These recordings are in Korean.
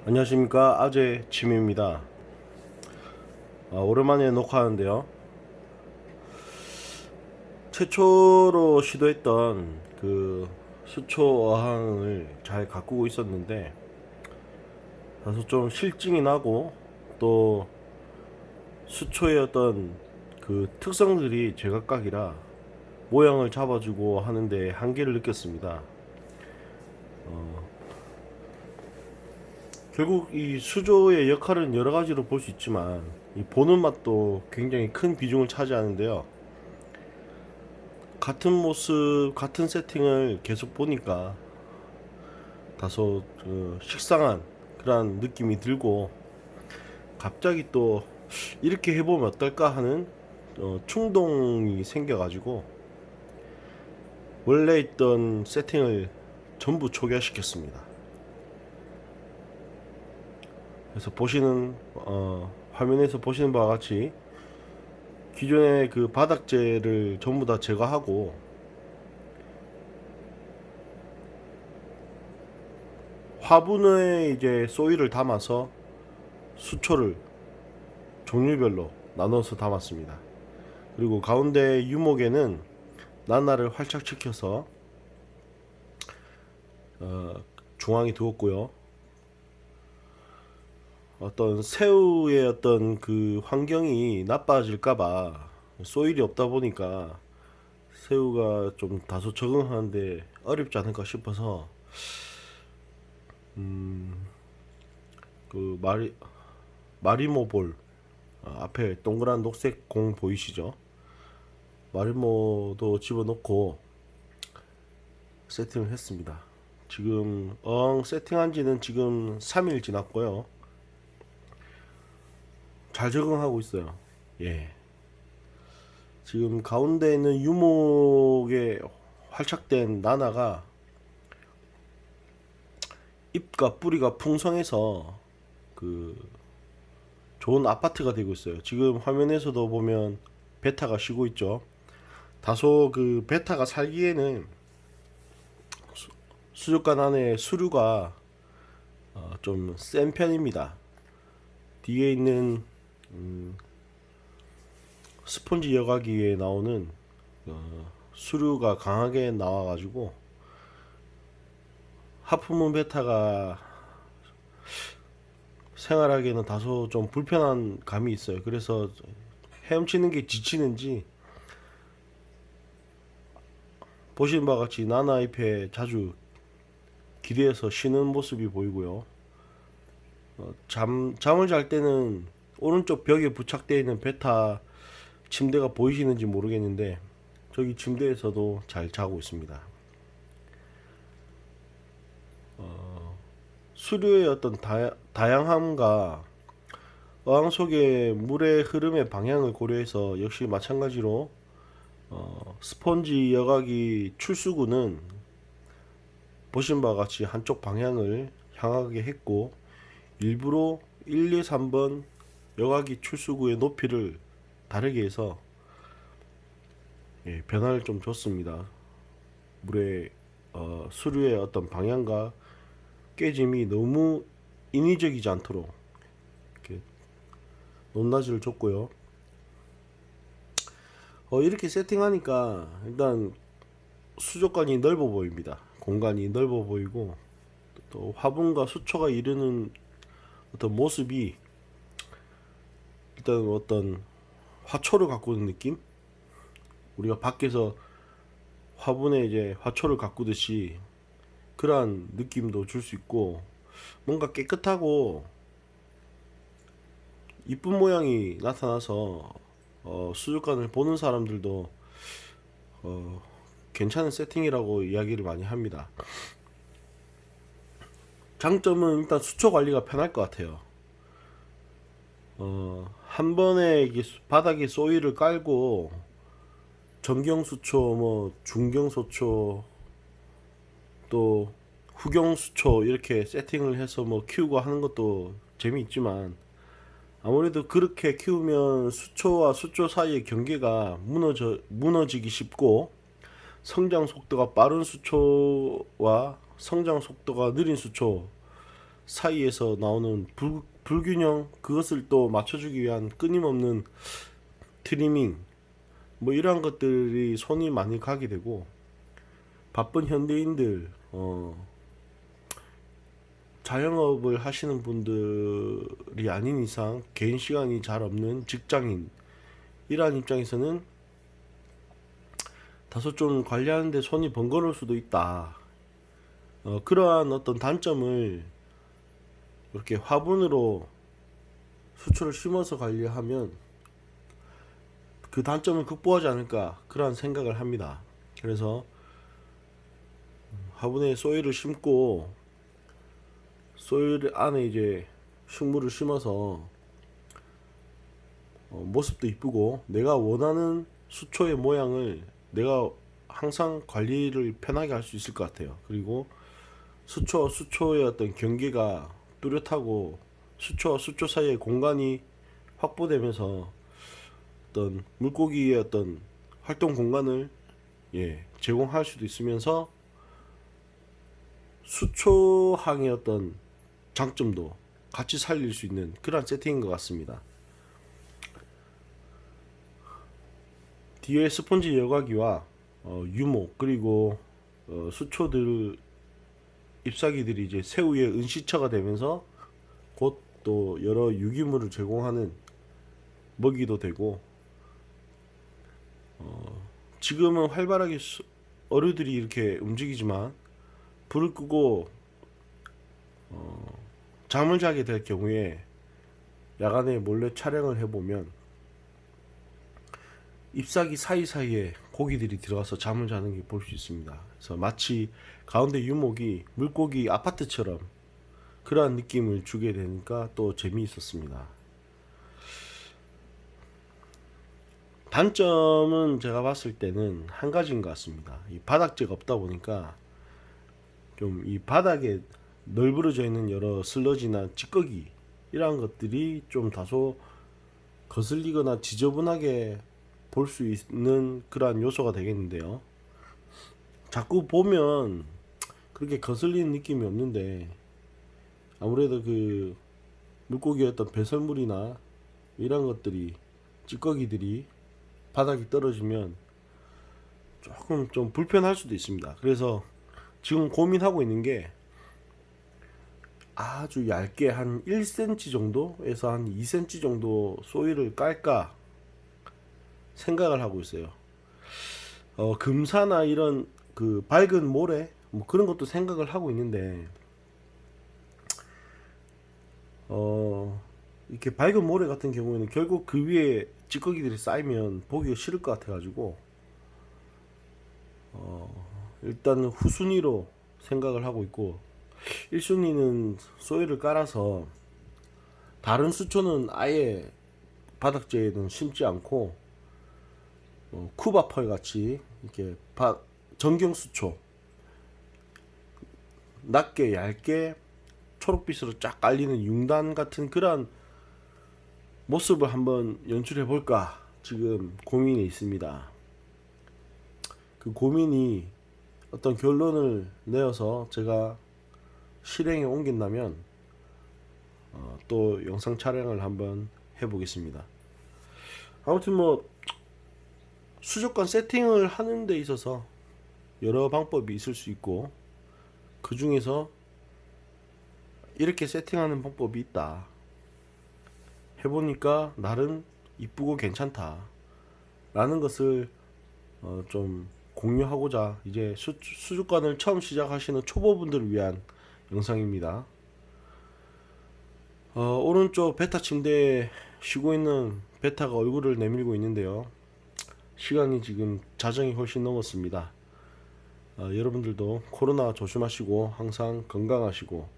안녕하십니까, 아재 침입니다. 오랜만에 녹화하는데요. 최초로 시도했던 그 수초 어항을 잘 가꾸고 있었는데 다소 좀 실증이 나고, 또 수초의 어떤 그 특성들이 제각각이라 모양을 잡아주고 하는데 한계를 느꼈습니다. 결국 이 수조의 역할은 여러 가지로 볼 수 있지만 이 보는 맛도 굉장히 큰 비중을 차지하는데요. 같은 모습, 같은 세팅을 계속 보니까 다소 식상한 그런 느낌이 들고, 갑자기 또 이렇게 해보면 어떨까 하는 충동이 생겨가지고 원래 있던 세팅을 전부 초기화시켰습니다. 그래서 보시는 화면에서 보시는 바와 같이 기존의 그 바닥재를 전부 다 제거하고 화분에 이제 소일을 담아서 수초를 종류별로 나눠서 담았습니다. 그리고 가운데 유목에는 나나를 활착시켜서 중앙에 두었고요. 어떤 새우의 어떤 그 환경이 나빠질까봐, 소일이 없다 보니까 새우가 좀 다소 적응하는데 어렵지 않을까 싶어서 그 마리모볼, 앞에 동그란 녹색 공 보이시죠? 마리모도 집어넣고 세팅을 했습니다. 지금 세팅한 지는 지금 3일 지났고요. 잘 적응하고 있어요. 예. 지금 가운데 있는 유목에 활착된 나나가 잎과 뿌리가 풍성해서 그 좋은 아파트가 되고 있어요. 지금 화면에서도 보면 베타가 쉬고 있죠. 다소 그 베타가 살기에는 수족관 안에 수류가 좀 센 편입니다. 뒤에 있는 스폰지 여과기에 나오는 수류가 강하게 나와가지고 하프문 베타가 생활하기에는 다소 좀 불편한 감이 있어요. 그래서 헤엄치는 게 지치는지 보시는 바와 같이 나나잎에 자주 기대어서 쉬는 모습이 보이고요. 잠을 잘 때는 오른쪽 벽에 부착되어 있는 베타 침대가 보이시는지 모르겠는데 저기 침대에서도 잘 자고 있습니다. 수류의 어떤 다양함과 어항 속의 물의 흐름의 방향을 고려해서 역시 마찬가지로 스펀지 여과기 출수구는 보신 바와 같이 한쪽 방향을 향하게 했고, 일부러 1, 2, 3번 여과기 출수구의 높이를 다르게 해서 변화를 좀 줬습니다. 물의 수류의 어떤 방향과 깨짐이 너무 인위적이지 않도록 이렇게 높낮이를 줬고요. 이렇게 세팅하니까 일단 수족관이 넓어 보입니다. 공간이 넓어 보이고, 또 화분과 수초가 이루는 어떤 모습이 일단 어떤 화초를 가꾸는 느낌? 우리가 밖에서 화분에 이제 화초를 가꾸듯이 그러한 느낌도 줄 수 있고, 뭔가 깨끗하고 이쁜 모양이 나타나서 수족관을 보는 사람들도 괜찮은 세팅이라고 이야기를 많이 합니다. 장점은 일단 수초 관리가 편할 것 같아요. 한 번에 이게 바닥에 소일을 깔고 정경수초, 뭐 중경수초, 또 후경수초 이렇게 세팅을 해서 뭐 키우고 하는 것도 재미있지만, 아무래도 그렇게 키우면 수초와 수초 사이의 경계가 무너지기 쉽고, 성장 속도가 빠른 수초와 성장 속도가 느린 수초 사이에서 나오는 불균형, 그것을 또 맞춰주기 위한 끊임없는 트리밍, 뭐 이러한 것들이 손이 많이 가게 되고, 바쁜 현대인들, 자영업을 하시는 분들이 아닌 이상 개인 시간이 잘 없는 직장인, 이러한 입장에서는 다소 좀 관리하는데 손이 번거로울 수도 있다. 그러한 어떤 단점을 이렇게 화분으로 수초를 심어서 관리하면 그 단점을 극복하지 않을까, 그러한 생각을 합니다. 그래서 화분에 소일을 심고 소일 안에 이제 식물을 심어서 모습도 이쁘고 내가 원하는 수초의 모양을 내가 항상 관리를 편하게 할 수 있을 것 같아요. 그리고 수초와 수초의 어떤 경계가 뚜렷하고 수초와 수초 사이의 공간이 확보되면서 어떤 물고기의 어떤 활동 공간을 제공할 수도 있으면서 수초항의 어떤 장점도 같이 살릴 수 있는 그런 세팅인 것 같습니다. 뒤에 스폰지 여과기와 유목, 그리고 수초들 잎사귀들이 이제 새우의 은시처가 되면서 곧 또 여러 유기물을 제공하는 먹이도 되고, 지금은 활발하게 어류들이 이렇게 움직이지만 불을 끄고 잠을 자게 될 경우에 야간에 몰래 촬영을 해보면 잎사귀 사이사이에 고기들이 들어가서 잠을 자는 게 볼 수 있습니다. 그래서 마치 가운데 유목이 물고기 아파트처럼 그러한 느낌을 주게 되니까 또 재미있었습니다. 단점은 제가 봤을 때는 한 가지인 것 같습니다. 이 바닥재가 없다 보니까 좀 이 바닥에 널브러져 있는 여러 슬러지나 찌꺼기, 이러한 것들이 좀 다소 거슬리거나 지저분하게 볼 수 있는 그러한 요소가 되겠는데요. 자꾸 보면 그렇게 거슬리는 느낌이 없는데, 아무래도 그 물고기의 어떤 배설물이나 이런 것들이, 찌꺼기들이 바닥에 떨어지면 조금 좀 불편할 수도 있습니다. 그래서 지금 고민하고 있는 게 아주 얇게 한 1cm 정도에서 한 2cm 정도 소일을 깔까 생각을 하고 있어요. 금사나 이런 그 밝은 모래 뭐 그런 것도 생각을 하고 있는데, 이렇게 밝은 모래 같은 경우에는 결국 그 위에 찌꺼기들이 쌓이면 보기가 싫을 것 같아 가지고 일단 후순위로 생각을 하고 있고, 1순위는 소일을 깔아서 다른 수초는 아예 바닥재에는 심지 않고 쿠바펄 같이 이렇게 정경 수초 낮게 얇게 초록빛으로 쫙 깔리는 융단 같은 그런 모습을 한번 연출해 볼까 지금 고민이 있습니다. 그 고민이 어떤 결론을 내어서 제가 실행에 옮긴다면 또 영상 촬영을 한번 해보겠습니다. 아무튼 뭐 수족관 세팅을 하는 데 있어서 여러 방법이 있을 수 있고, 그 중에서 이렇게 세팅하는 방법이 있다, 해보니까 나름 이쁘고 괜찮다 라는 것을 좀 공유하고자 이제 수족관을 처음 시작하시는 초보분들을 위한 영상입니다. 오른쪽 베타 침대에 쉬고 있는 베타가 얼굴을 내밀고 있는데요. 시간이 지금 자정이 훨씬 넘었습니다. 여러분들도 코로나 조심하시고 항상 건강하시고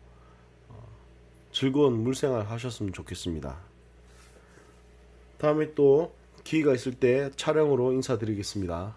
즐거운 물생활 하셨으면 좋겠습니다. 다음에 또 기회가 있을 때 촬영으로 인사드리겠습니다.